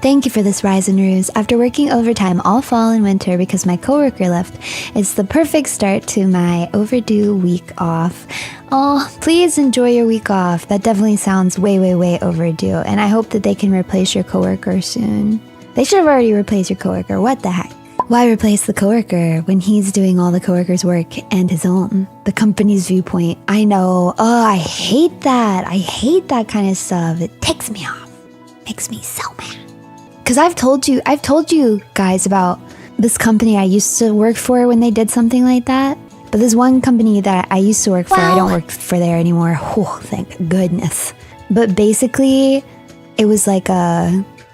Thank you for this rise and ruse. After working overtime all fall and winter because my coworker left, it's the perfect start to my overdue week off. Oh, please enjoy your week off. That definitely sounds way, way, way overdue, and I hope that they can replace your coworker soon. They should have already replaced your coworker. What the heck? Why replace the coworker when he's doing all the coworker's work and his own? The company's viewpoint. I know. Oh, I hate that. I hate that kind of stuff. It ticks me off. Makes me so mad. Because I've told you guys about this company I used to work for when they did something like that. But there's one company that I used to work for. I don't work for there anymore. Oh, thank goodness. But basically, it was like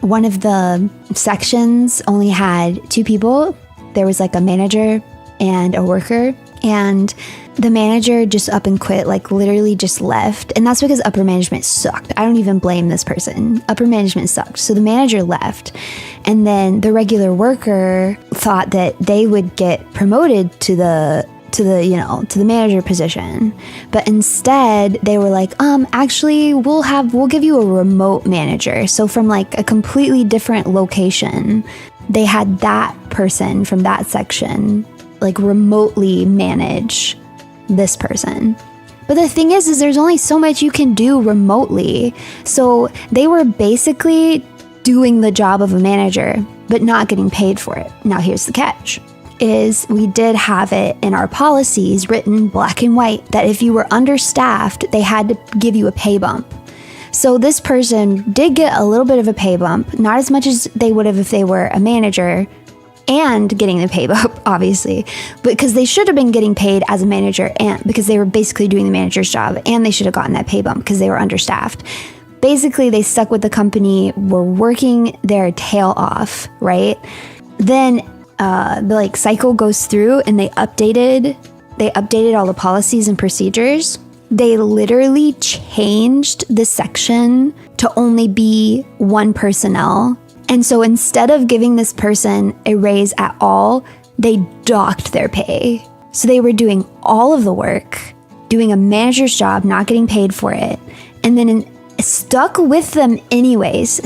one of the sections only had 2 people. There was like a manager and a worker, and the manager just up and quit, like literally just left. And that's because upper management sucked. I don't even blame this person. Upper management sucked. So the manager left, and then the regular worker thought that they would get promoted to the manager position. But instead they were like, actually we'll give you a remote manager. So from like a completely different location, they had that person from that section like remotely manage this person. But the thing is there's only so much you can do remotely. So they were basically doing the job of a manager, but not getting paid for it. Now here's the catch. Is we did have it in our policies written black and white that if you were understaffed, they had to give you a pay bump. So this person did get a little bit of a pay bump, not as much as they would have if they were a manager and getting the pay bump, obviously, but because they should have been getting paid as a manager and because they were basically doing the manager's job, and they should have gotten that pay bump because they were understaffed. Basically, they stuck with the company, were working their tail off, right? Then the cycle goes through and they updated all the policies and procedures. They literally changed the section to only be 1 personnel. And so instead of giving this person a raise at all, they docked their pay. So they were doing all of the work, doing a manager's job, not getting paid for it, and then stuck with them anyways,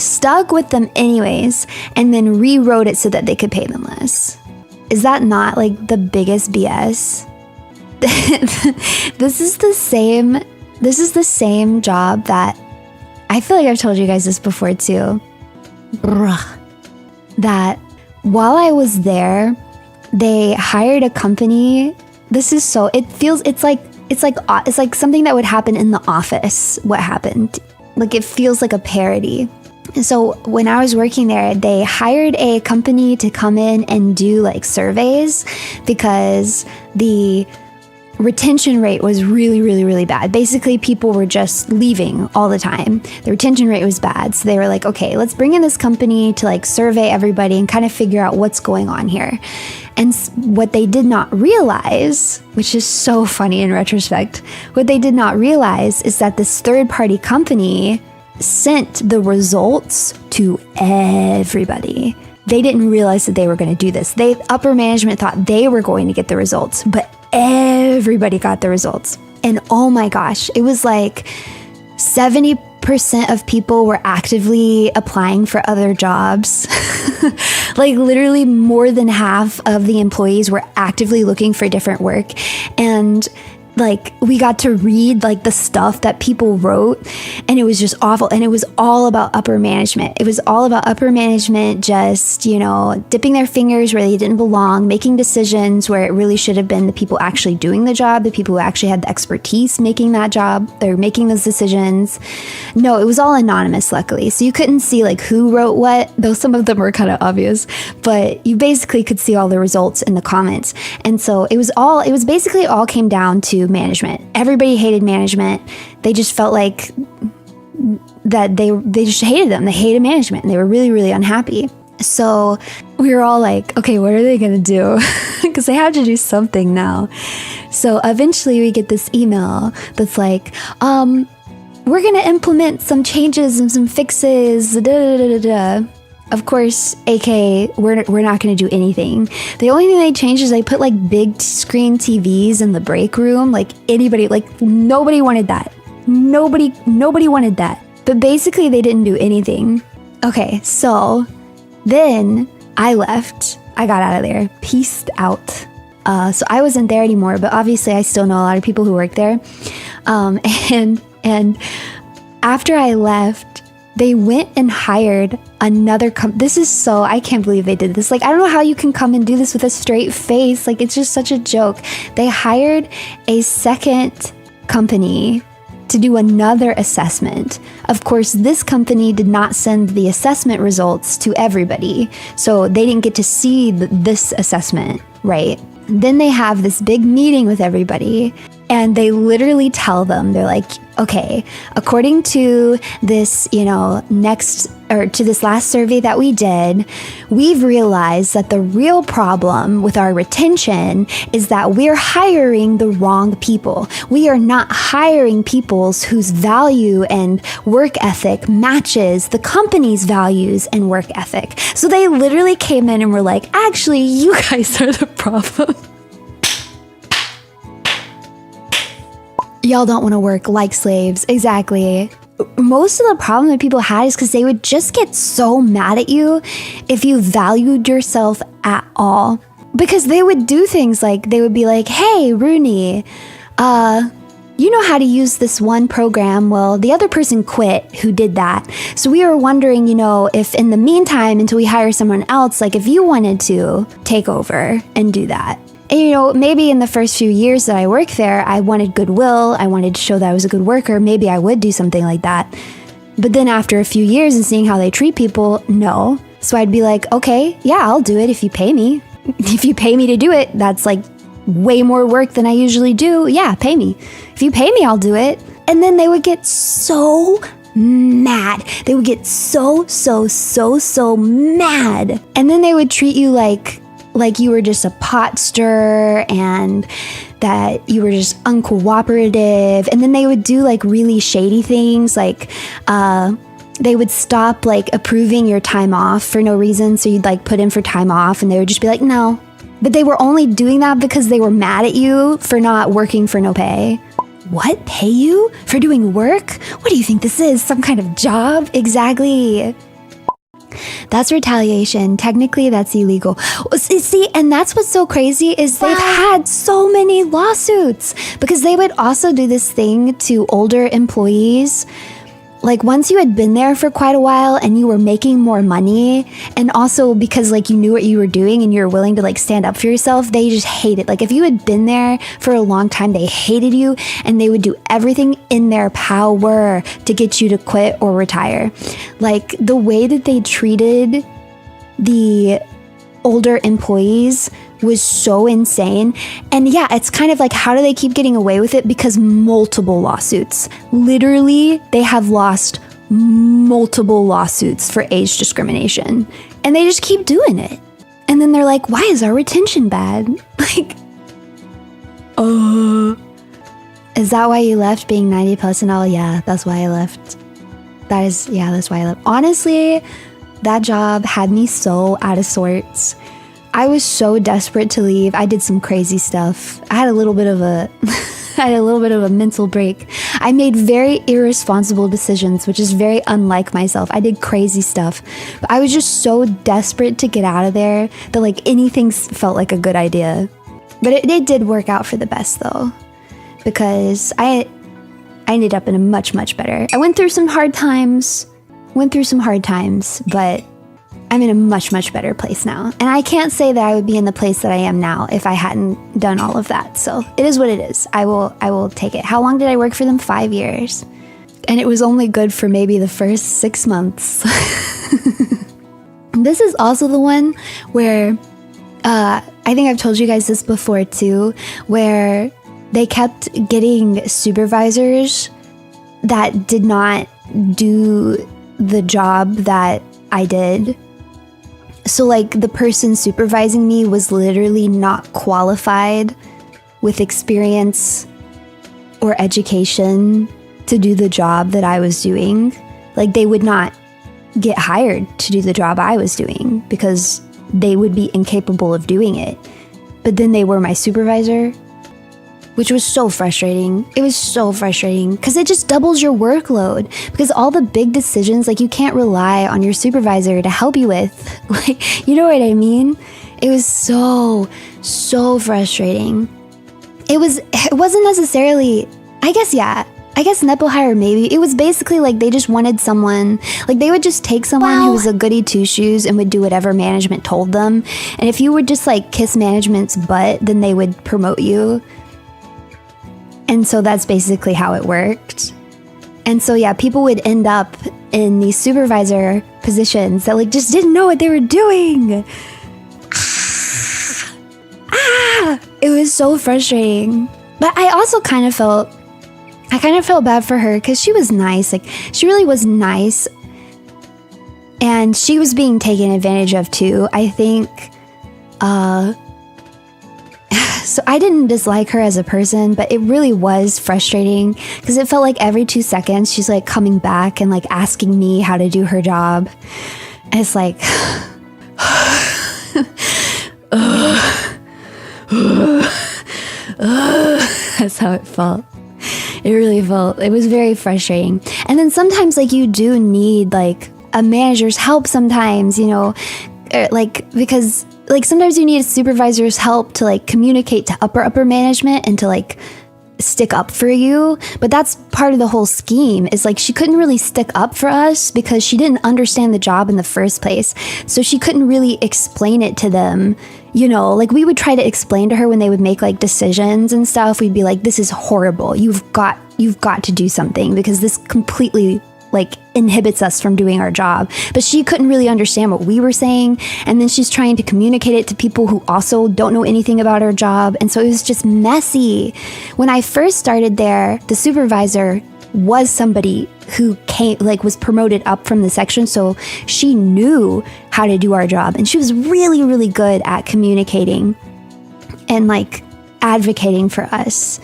and then rewrote it so that they could pay them less. Is that not like the biggest BS? This is the same job that I feel like I've told you guys this before too. That while I was there, they hired a company. It's like something that would happen in The Office. What happened? Like it feels like a parody. So when I was working there, they hired a company to come in and do like surveys because the retention rate was really, really, really bad. Basically, people were just leaving all the time. The retention rate was bad. So they were like, okay, let's bring in this company to like survey everybody and kind of figure out what's going on here. And what they did not realize, which is so funny in retrospect, what they did not realize is that this third-party company sent the results to everybody. They didn't realize that they were going to do this. Upper management thought they were going to get the results, but everybody got the results. And oh my gosh, it was like 70% of people were actively applying for other jobs. Like literally more than half of the employees were actively looking for different work. And like we got to read like the stuff that people wrote, and it was just awful. And it was all about upper management. It was all about upper management just, dipping their fingers where they didn't belong, making decisions where it really should have been the people actually doing the job, the people who actually had the expertise making that job. They're making those decisions. No, it was all anonymous, luckily. So you couldn't see like who wrote what, though some of them were kind of obvious, but you basically could see all the results in the comments. And so it was basically all came down to management. Everybody hated management. They just felt like that they just hated them. They hated management, and they were really, really unhappy. So we were all like, okay, what are they going to do? Because they have to do something now. So eventually we get this email that's like, we're going to implement some changes and some fixes. Da, da, da, da, da. Of course, AK, we're not going to do anything. The only thing they changed is they put like big screen TVs in the break room. Like nobody wanted that. Nobody wanted that. But basically they didn't do anything. Okay, so then I left. I got out of there. Peaced out. So I wasn't there anymore, but obviously I still know a lot of people who work there. And after I left, they went and hired another This is so, I can't believe they did this. Like, I don't know how you can come and do this with a straight face. Like, it's just such a joke. They hired a second company to do another assessment. Of course, this company did not send the assessment results to everybody, so they didn't get to see this assessment, right? Then they have this big meeting with everybody, and they literally tell them, they're like, okay, according to this, to this last survey that we did, we've realized that the real problem with our retention is that we're hiring the wrong people. We are not hiring people whose value and work ethic matches the company's values and work ethic. So they literally came in and were like, actually, you guys are the problem. Y'all don't want to work like slaves. Exactly. Most of the problem that people had is because they would just get so mad at you if you valued yourself at all. Because they would do things like, they would be like, hey, Runie, you know how to use this one program. Well, the other person quit who did that. So we were wondering, if in the meantime, until we hire someone else, like if you wanted to take over and do that. And, maybe in the first few years that I worked there, I wanted goodwill. I wanted to show that I was a good worker. Maybe I would do something like that. But then after a few years and seeing how they treat people, no. So I'd be like, okay, yeah, I'll do it if you pay me. If you pay me to do it, that's like way more work than I usually do. Yeah, pay me. If you pay me, I'll do it. And then they would get so mad. They would get so mad. And then they would treat you like you were just a pot stirrer and that you were just uncooperative. And then they would do like really shady things, like they would stop like approving your time off for no reason. So you'd like put in for time off and they would just be like, no. But they were only doing that because they were mad at you for not working for no pay. What? Pay you for doing work? What do you think this is? Some kind of job? Exactly. That's retaliation. Technically, that's illegal. See, and that's what's so crazy is they've had so many lawsuits because they would also do this thing to older employees. Like once you had been there for quite a while and you were making more money, and also because like you knew what you were doing and you were willing to like stand up for yourself, they just hate it. Like if you had been there for a long time, they hated you and they would do everything in their power to get you to quit or retire. Like the way that they treated the older employees was so insane. And yeah, it's kind of like, how do they keep getting away with it? Because multiple lawsuits. Literally, they have lost multiple lawsuits for age discrimination. And they just keep doing it. And then they're like, why is our retention bad? Like, is that why you left, being 90 plus and all? Yeah, that's why I left. That's why I left. Honestly, that job had me so out of sorts. I was so desperate to leave. I did some crazy stuff. I had a little bit of a mental break. I made very irresponsible decisions, which is very unlike myself. I did crazy stuff. But I was just so desperate to get out of there that like anything felt like a good idea. But it did work out for the best though, because I ended up in a much better. I went through some hard times, but I'm in a much better place now. And I can't say that I would be in the place that I am now if I hadn't done all of that. So it is what it is. I will take it. How long did I work for them? 5 years. And it was only good for maybe the first 6 months. This is also the one where, I think I've told you guys this before too, where they kept getting supervisors that did not do the job that I did. So like the person supervising me was literally not qualified with experience or education to do the job that I was doing. Like they would not get hired to do the job I was doing because they would be incapable of doing it. But then they were my supervisor. which was so frustrating. It was so frustrating because it just doubles your workload, because all the big decisions, like, you can't rely on your supervisor to help you with. Like, you know what I mean? It was so frustrating. It wasn't necessarily, I guess Nepo hire maybe. It was basically like they just wanted someone, like they would just take someone who was a goody two-shoes and would do whatever management told them. And if you would just like kiss management's butt, then they would promote you. And so that's basically how it worked. And so yeah, people would end up in these supervisor positions that like just didn't know what they were doing. It was so frustrating. But I also kind of felt bad for her because she was nice. Like, she really was nice. And she was being taken advantage of too, I think. So I didn't dislike her as a person, but it really was frustrating because it felt like every 2 seconds she's like coming back and like asking me how to do her job. And it's like, that's how it felt. It really felt, it was very frustrating. And then sometimes like you do need like a manager's help sometimes, you know, like, because like sometimes you need a supervisor's help to like communicate to upper management and to like stick up for you. But that's part of the whole scheme, is like she couldn't really stick up for us because she didn't understand the job in the first place. So she couldn't really explain it to them. You know, like we would try to explain to her when they would make like decisions and stuff. We'd be like, this is horrible. You've got to do something because this completely like inhibits us from doing our job. But she couldn't really understand what we were saying. And then she's trying to communicate it to people who also don't know anything about her job. And so it was just messy. When I first started there, the supervisor was somebody who was promoted up from the section, so she knew how to do our job, and she was really, really good at communicating and like advocating for us.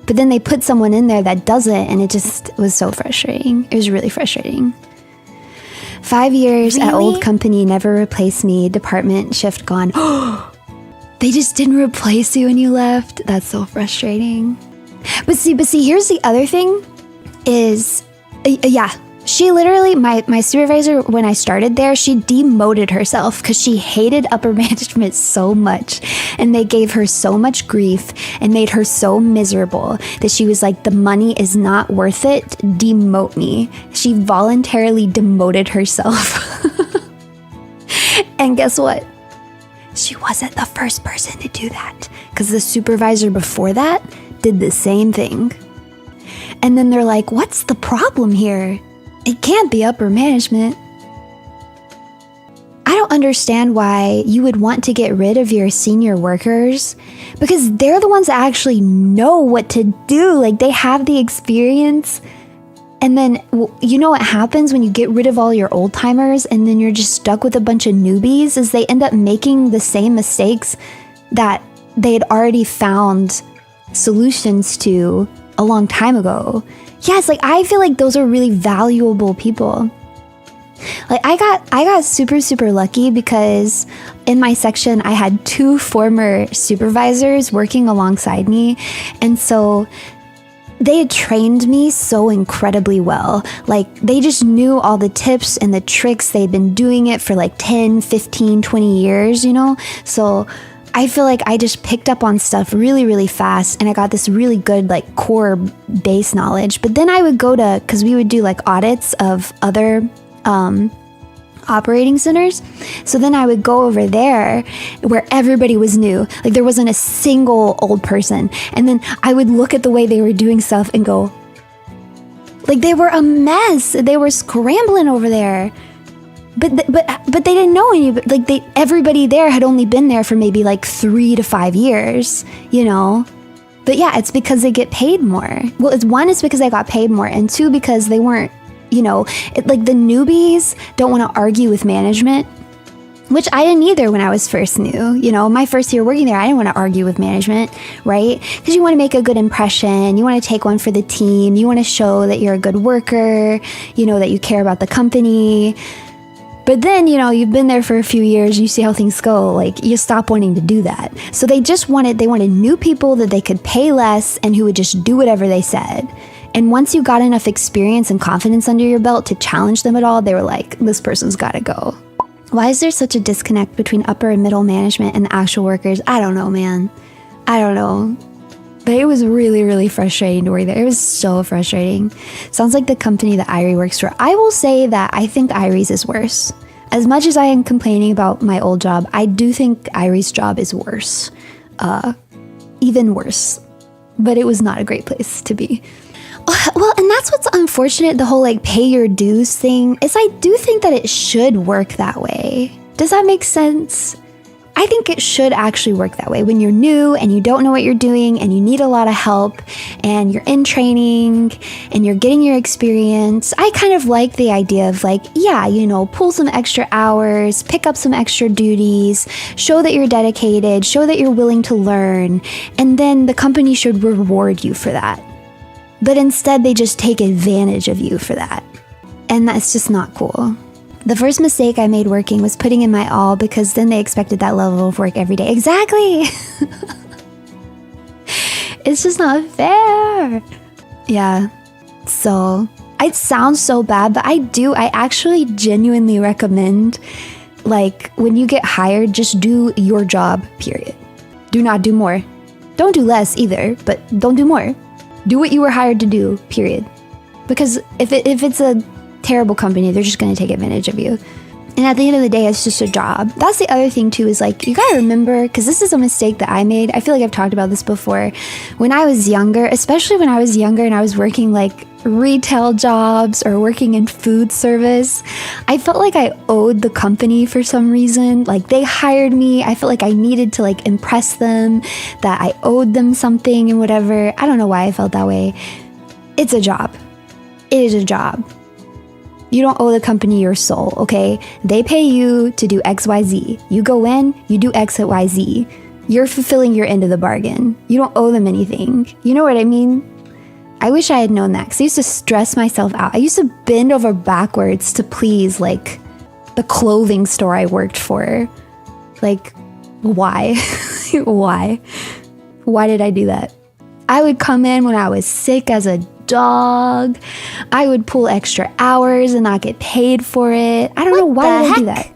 But then they put someone in there that doesn't, and it just was so frustrating. It was really frustrating. 5 years at old company, never replaced me, department shift gone. They just didn't replace you when you left. That's so frustrating. But see, here's the other thing is, she literally, my supervisor, when I started there, she demoted herself because she hated upper management so much, and they gave her so much grief and made her so miserable that she was like, the money is not worth it, demote me. She voluntarily demoted herself. And guess what? She wasn't the first person to do that, because the supervisor before that did the same thing. And then they're like, what's the problem here? It can't be upper management. I don't understand why you would want to get rid of your senior workers, because they're the ones that actually know what to do. Like, they have the experience. And then, you know what happens when you get rid of all your old timers and then you're just stuck with a bunch of newbies, is they end up making the same mistakes that they had already found solutions to a long time ago. Yes, like I feel like those are really valuable people. Like I got super lucky because in my section I had 2 former supervisors working alongside me, and so they had trained me so incredibly well. Like, they just knew all the tips and the tricks. They'd been doing it for like 10, 15, 20 years, you know? So I feel like I just picked up on stuff really, really fast, and I got this really good like core base knowledge. But then I would go to, because we would do like audits of other operating centers. So then I would go over there where everybody was new. Like, there wasn't a single old person. And then I would look at the way they were doing stuff and go, like, they were a mess. They were scrambling over there. But they didn't know any, like everybody there had only been there for maybe like 3 to 5 years, you know? But yeah, it's because they get paid more. Well, it's because they got paid more, and 2, because they weren't, you know, like the newbies don't want to argue with management, which I didn't either when I was first new. You know, my first year working there, I didn't want to argue with management, right? Because you want to make a good impression. You want to take one for the team. You want to show that you're a good worker, you know, that you care about the company. But But then, you know, you've been there for a few years, you see how things go, like you stop wanting to do that. So they wanted new people that they could pay less and who would just do whatever they said. And once you got enough experience and confidence under your belt to challenge them at all, they were like, this person's gotta go. Why is there such a disconnect between upper and middle management and the actual workers? I don't know, man. I don't know. But it was really, really frustrating to work there. It was so frustrating. Sounds like the company that Irie works for. I will say that I think Irie's is worse. As much as I am complaining about my old job, I do think Irie's job is worse. Even worse. But it was not a great place to be. Well, and that's what's unfortunate, the whole like pay your dues thing, is I do think that it should work that way. Does that make sense? I think it should actually work that way. When you're new and you don't know what you're doing and you need a lot of help and you're in training and you're getting your experience, I kind of like the idea of like, yeah, you know, pull some extra hours, pick up some extra duties, show that you're dedicated, show that you're willing to learn, and then the company should reward you for that. But instead, they just take advantage of you for that. And that's just not cool. The first mistake I made working was putting in my all because then they expected that level of work every day. Exactly! It's just not fair. Yeah. So, it sounds so bad, but I actually genuinely recommend, like, when you get hired, just do your job, period. Do not do more. Don't do less either, but don't do more. Do what you were hired to do, period. Because if it's a terrible company, they're just going to take advantage of you. And at the end of the day, it's just a job. That's the other thing too, is like, you gotta remember, because this is a mistake that I made. I feel like I've talked about this before. When I was younger, especially when I was younger and I was working like retail jobs or working in food service, I felt like I owed the company for some reason. Like they hired me. I felt like I needed to like impress them, that I owed them something and whatever. I don't know why I felt that way. It's a job. It is a job. You don't owe the company your soul, okay? They pay you to do XYZ. You go in, you do XYZ. You're fulfilling your end of the bargain. You don't owe them anything. You know what I mean? I wish I had known that, because I used to stress myself out. I used to bend over backwards to please, like, the clothing store I worked for. Like, why? Why? Why did I do that? I would come in when I was sick as a dog. I would pull extra hours and not get paid for it. I don't know why did I do that.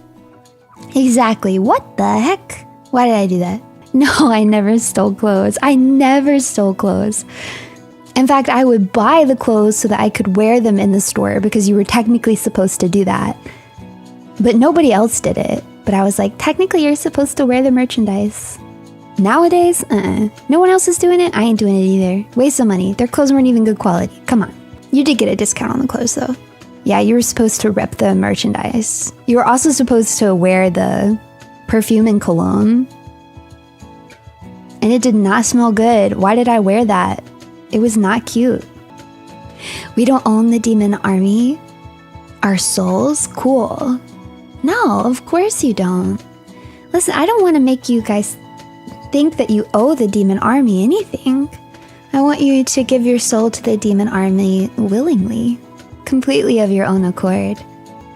Exactly. What the heck? Why did I do that? No, I never stole clothes. I never stole clothes. In fact, I would buy the clothes so that I could wear them in the store, because you were technically supposed to do that. But nobody else did it. But I was like, technically you're supposed to wear the merchandise. Nowadays, no one else is doing it. I ain't doing it either. Waste of money. Their clothes weren't even good quality. Come on. You did get a discount on the clothes though. Yeah, you were supposed to rep the merchandise. You were also supposed to wear the perfume and cologne. And it did not smell good. Why did I wear that? It was not cute. We don't own the demon army. Our souls? Cool. No, of course you don't. Listen, I don't want to make you guys think that you owe the demon army anything. I want you to give your soul to the demon army willingly, completely of your own accord.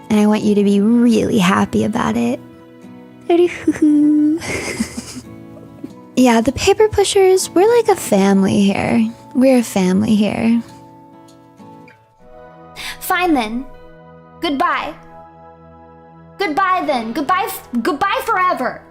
And I want you to be really happy about it. Yeah, the paper pushers, we're like a family here. We're a family here. Fine then. Goodbye. Goodbye then. Goodbye forever.